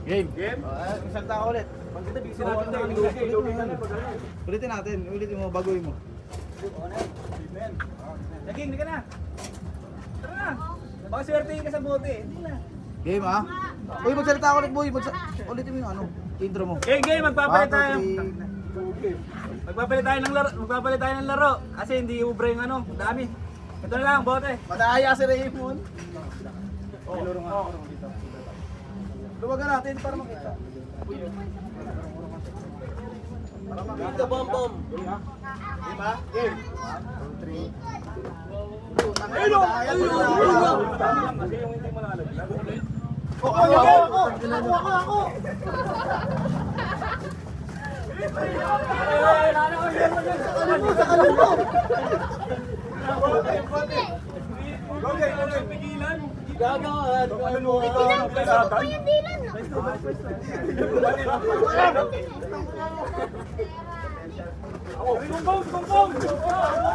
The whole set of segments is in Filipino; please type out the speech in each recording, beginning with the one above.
Game. Game? Salta ka ulit. Pagkita, busy natin na kanina. Ulitin natin. Ulitin mo, baguhin mo. Naging, hindi ka na. Tara na. Baka swertein ka sa bote. Hindi na. Game ah. Uy, magsalita ka ulit boy. Ulitin mo yung ano, intro mo. Game, magpapalit tayo. 1, 2, 3. Magpapalit tayo ng laro. Kasi hindi ubra yung ano, dami. Ito na lang, bote. Madaya si Raymond. Luro nga. Luwagan natin para makita. Dito, bom. Diba? Game. 1, 2, 3. Ayun! Kasi yung hindi mo nakalaglag. Ako! Gagawin. Pinapasok ko yung dilan.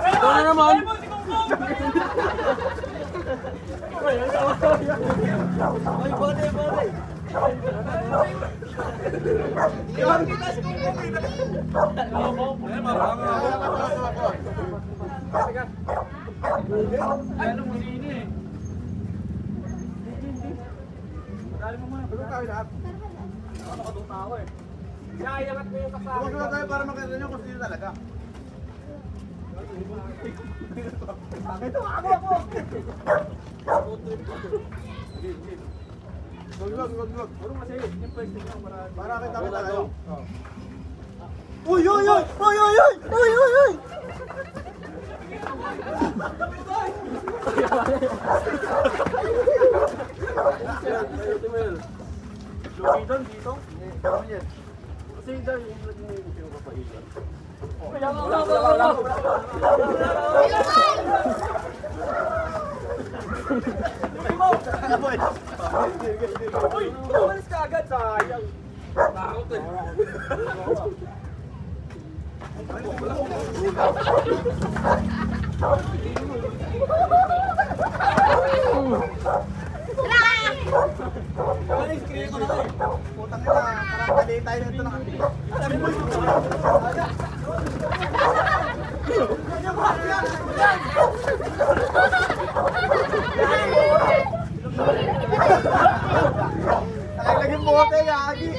Ito na naman. Ay, bote. Anong ginini eh? Dali mo muna. Tulong tayo lahat. Nakatong tao eh. Iayangat mo yung kasama. Huwag lang tayo para makita nyo kung sino talaga. Ito, ako! Wag. Ano kasi yung pwede lang Para kita ko tayo. Uy! Lumidan dito? Kasi daw yung pinapapailan. Uy! Umalis ka agad, sayang. Takot eh. Putang ina, parang mali tayo nito ng ating. Sabi mo Nalagyan mo ako kaya agi.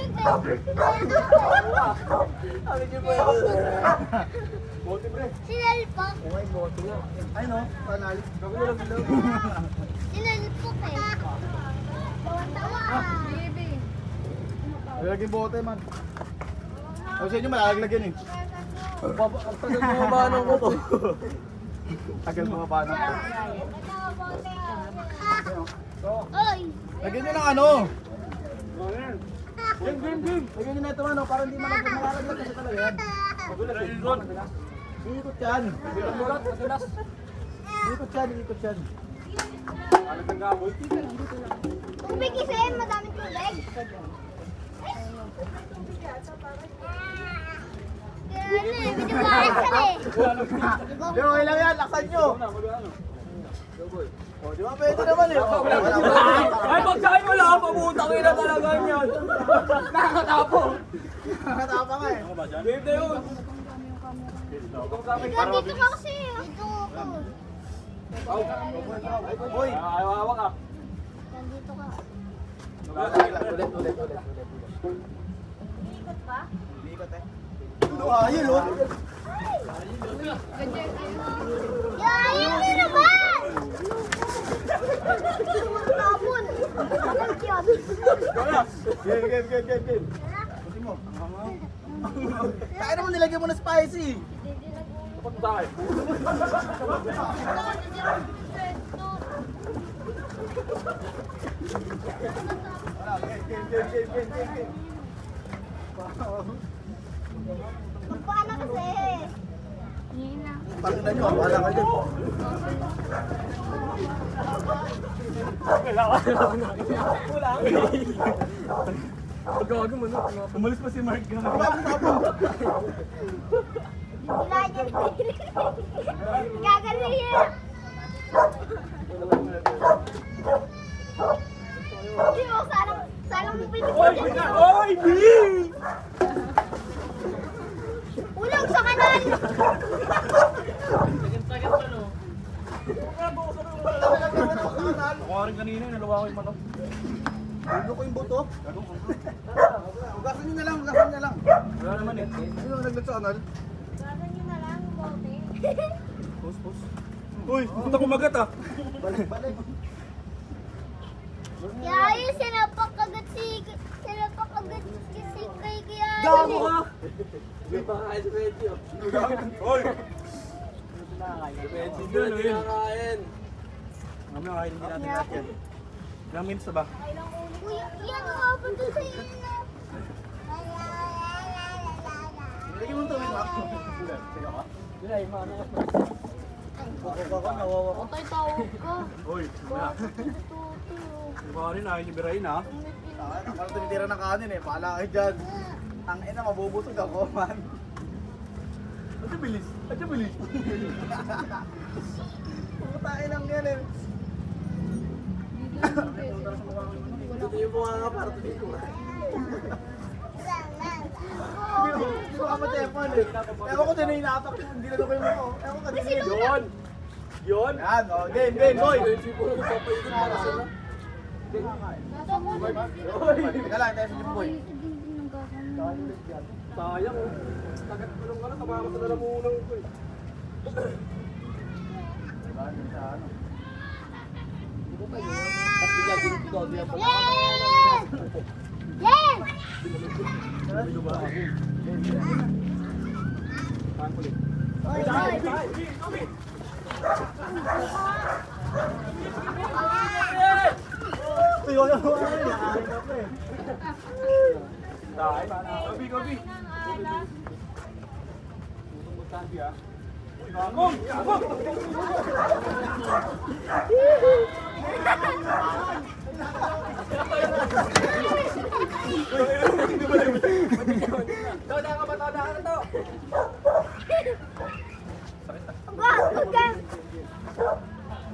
Bote pre. Sinalpak. Okay, bote nga. Ay no, panal. Gawin lang dito. Sinalpak eh. Tawa. Baby. Nalagyan bote man. Ako sa inyo malalagyan eh. Tagal mo ba ano ko to? Tagal mga bana ko. Oy. Lagyan nyo ng ano. Game. Lagyan nyo na ito ano, para hindi malalaglag kasi talaga yan. Iikot yan. Iikot yan. Tubig isa yan, madaming tubig. Di okay lang yan, laksan nyo. O, di ba pwede naman eh. Ay, pagsahin mo lang, pabutang ina talaga yan. Nakakatapong. Nakatapa nga eh. Dito yun. Dito ka kasi. Dito ako. Uy. Ayaw ka. Nandito ka. Ulit. Ikot pa? Iikot eh. Ayun oh. Yayin mo naman! Tapon! Tapon yun! Game. Pusin mo. Kaya naman nilagyan mo na spicy. Kapag tayo. Game. Magpaano kasi? Hina. Pagkita nyo, wala kayo dyan. Pagkawag mo no. Umalis pa si Mark. Wala dyan. Gagaling yan. Hindi mo, salang Oy! B! Ulog sa kanal! Ako rin kanina, nalawa ko yung manok. Ulo ko yung buto. Ugasan nyo na lang, ugasan nyo na lang. Wala naman eh. Sino ang naglat sa kanal? Gagawin nyo na lang, bote. Pus. Uy, punta kumagat ah. Balik, balik. Kaya yun, sinapakagat si kay kaya Gago yun ka! May pakain si Betty, oh. Oy! Si Betty, Hindi, doon ano yun? kinakain. Mamaya kain din natin lahat yan. Ilang minutes na ba? Uy, yan ang abot doon sa iyo na. Lagi mo ito, wait lang. Wala, yung mga anak. Baka ko, nawawa ko. Patay tawag ka. Uy, mamaya. Diba rin, ayaw niyo birahin ha? Parang tumitira ng kanin eh, paala kayo dyan. Ang ina, mabubusog ako man. At yung bilis? At yung bilis? Pumutain lang yan eh. Ito yung mga nga para tuloy ko. Hindi ko ka matepon eh. Ewan ko din na inapak ko, hindi na ko yung mo. Ewan ko din yun. Yun! Yun! Yan, oh, game, boy! Betty, puro nagpapaikot para sila. Teka lang, tayo sa gym boy. Sayang oh. Tagat ko lang ka na, tabakas na lalamunan ko eh. Sa ano? Tapos bigla din ikaw, di ako. Yes! Yes! Ano ba? Saan ko ulit? Oy, oy. Uy, wala ko ano yun. Nakain ka pa eh. Dahil, gabi. Tutong-tutanti ah. Uy, nakakong! Nakakong! Tawda ka ba? Tawda ka na to! Wag ka.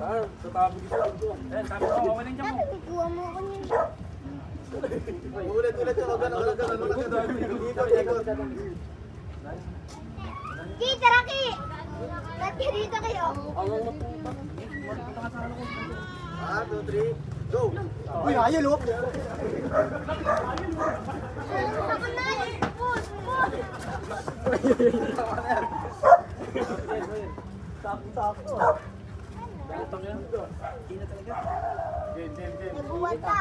Saan? Sa tabi ko sa ko. Ayan, sabi ko, okay lang dyan mo. Kuha mo ko niya. Ulit ka, ulit ka. Dito, ikot. Ki, tara Ki. Ba't ka dito kayo? 1, 2, 3, go! Uy, ayun oh! Sa kanal. Push, push. Sakto. Game. Nabuhat ka.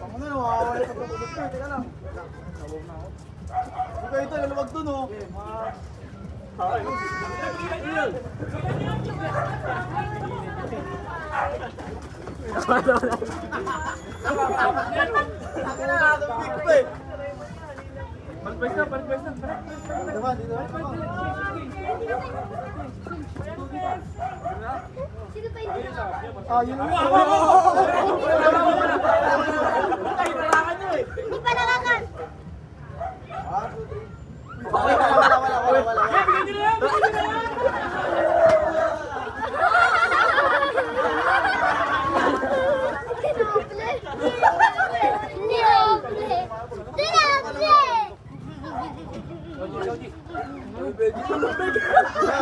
Tama na, nakakawala sa pagpapagod ko. Teka lang. Nabawag na ako. Ikaw ito, laluwag dun oh. Ako na, nabig ko eh. Balik na. Dito. Sino pa hindi na? Yun na. Hindi pa nakakan. 1, 2, 3.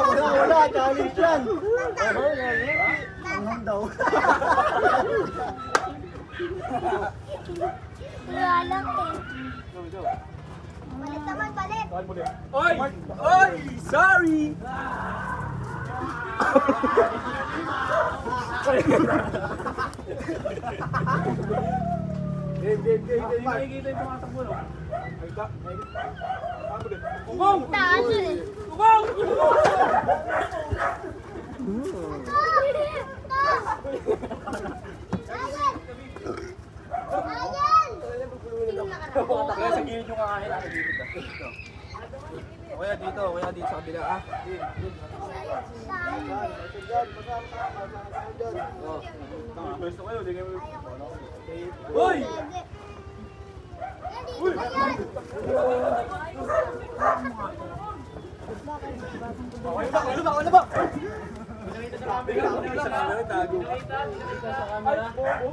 Wala. Wala. Challenge yan. Anong daw? Wala lang eh. Balik naman, balik. Oy! Oy! Sorry! Game. Nakikita yung tumatakbo, no? Ugong! Taas eh. Ugong! Kaya sa gilid yung kakain natin dito. Kaya dito sa kabila ah. Gusto kayo, di kayo. Hoy! Uy! Ano ba? Tago.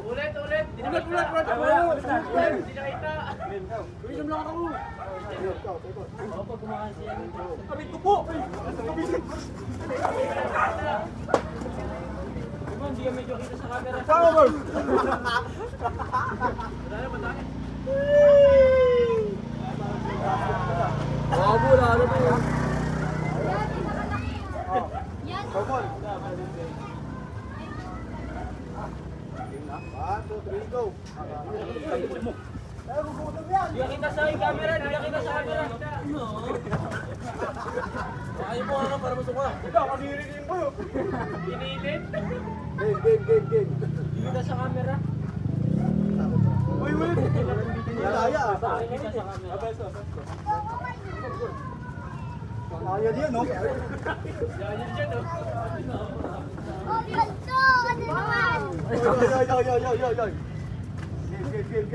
Ulit. Inom lang ako. Kami tupo! Hindi ka medyo kita sa camera. Sama mo. Babo, lalo na yun. Yan. Come on. 1, 2, 3, go. Hindi ka kita sa camera. Ayaw mo nga para masok ka. Ikaw, kanirinig mo yun. Pinilit. Game. Hindi kita sa camera. Uy. Malaya ah. Hindi kita sa camera. Kaya yan, no? Oh, ganito. Ano naman? Yoy.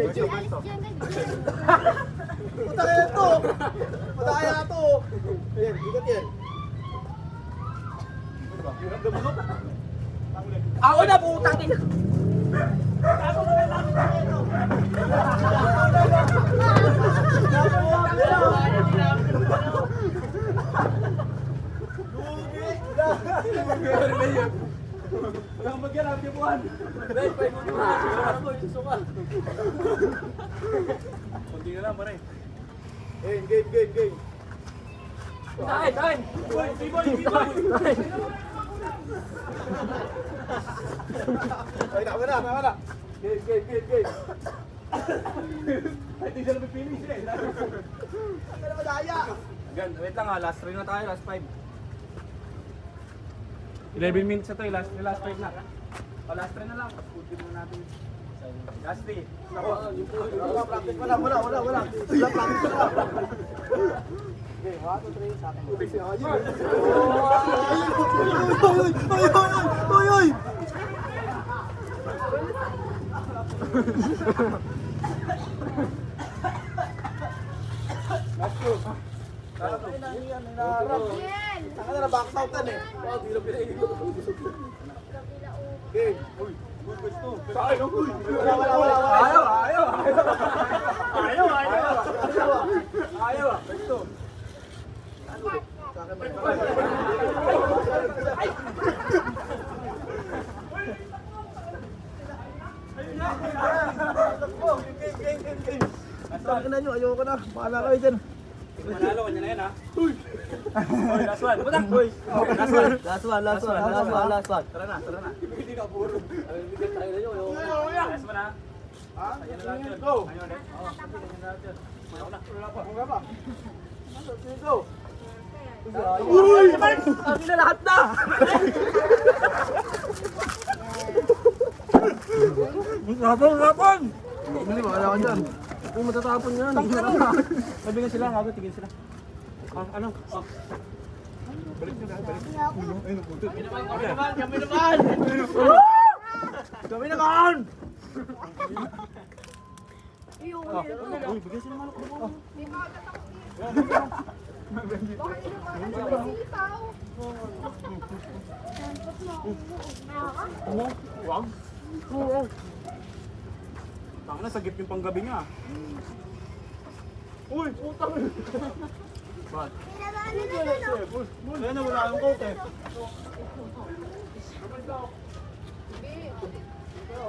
Game. Puta kaya to. Puta kaya to. Ayan, ikot yan. Ako na putang ina. Walang magyanap, Jebuan. Dahil, pwede mo na. Siguro mo, yung suka. Kunti na lang, pare. Game. Tahan. Boy. Ay, tama na. Game. Ay, di siya napipili siya eh. Ang na madaya. Wait lang last 3 na tayo, last 5. 11 minutes na to, last 5 na. Last 3 na lang, tapos putin mo natin. Last 3. Wala, practice. Wala. Wala, practice na. Okay, 1, 2, 3, sa akin. Oy! Last two. Yan. Saka na back outan eh. Wow, di lang pinainin ko. Okay. Uy, good to. Sa'yo, uy. Wala. Ayaw. Good to. Game. Sabi na nyo, ayoko na. Bahala kayo dyan. Manalo ka niya na yan ha. Uy! Last one. Butang. Last one. Tara na. Hindi na puro. Bigyan tayo na yun. Last one ha. Ha? Ayan na lahat yun. Go! Ayun ulit. Oo, ayan na lahat yun. Ayaw na. Wala pa. Go! Uy! Sabi na lahat na! Matapon! Hindi, wala ka dyan. Kung matatapon yan. Sabi nga sila, ako tigil sila. Ano? Kami naman! Uy, bigyan sila malok mo. Wag. Tangina, sagip yung panggabi nga. Uy, putang. Bad. Ayan na, wala akong coke eh.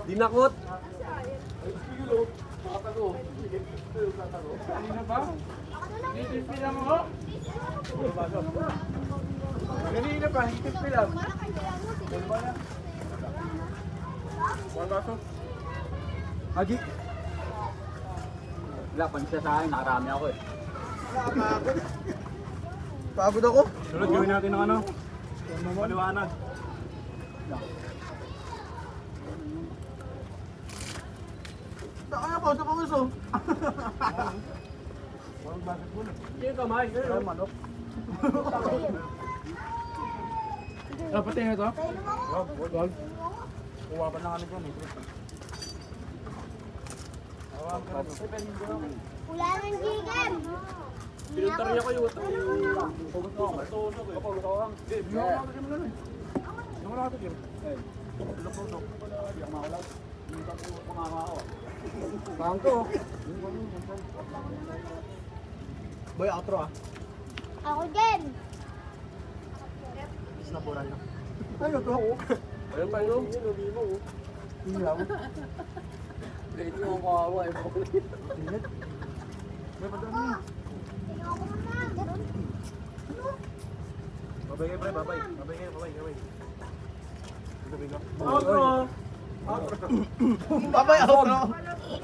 Dinakot. Kanina ba? Hintip lang mo? Kanina pa, hintip lang. Haji. Lapan siya sa akin, nakarami ako eh. Nakakagod. Pagod ako. Sunod gawin natin ng ano? Maliwanag. Kaya pa, sa panguso. Hindi yung kamay. Ay, manok. Dapat yung ito? Wag. Kuha pa na kami dyan eh. Wala nang chicken. Pinuntar niya kayo. Pugot mo ako. Matunog eh. Hindi, bigyan ko lang. Wala ka Kim. Tulog. Hindi ako maulag. Hindi ako kumakawa. Bangko. Boy, outro ah. Ako din. Snapuran na. Ay, ito ako. Ayun pa yun. Ilaw. Kahit yung kawawa eh. Init. May padami. Ayoko na. Ganun. Babay kayo, pre. Babay. Babay kayo. Babay ka. Outro. Babay, outro.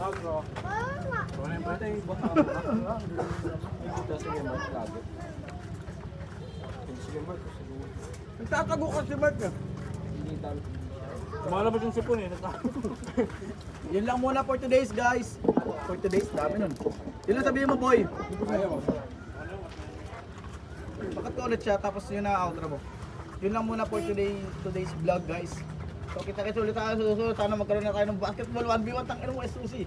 Outro. Mama. Wala yung pre. Sige, Mark. Lagi. Sige, Mark. Nagtatago ka si Mark eh. Lumalabas yung sipon eh. Yun lang muna for today's guys. For today's, dami nun. Yun lang sabihin mo boy. Ayaw mo. Bakit ko ulit siya tapos yun na outro mo. Yun lang muna for today's vlog guys. So kita-kita ulit tayo sa susunod. Sana magkaroon na tayo ng basketball 1v1. Tangin mo SUC.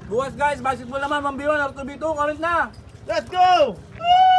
Bukas guys, basketball naman, mambiwan, R2B2, kalit na! Let's go! Woo!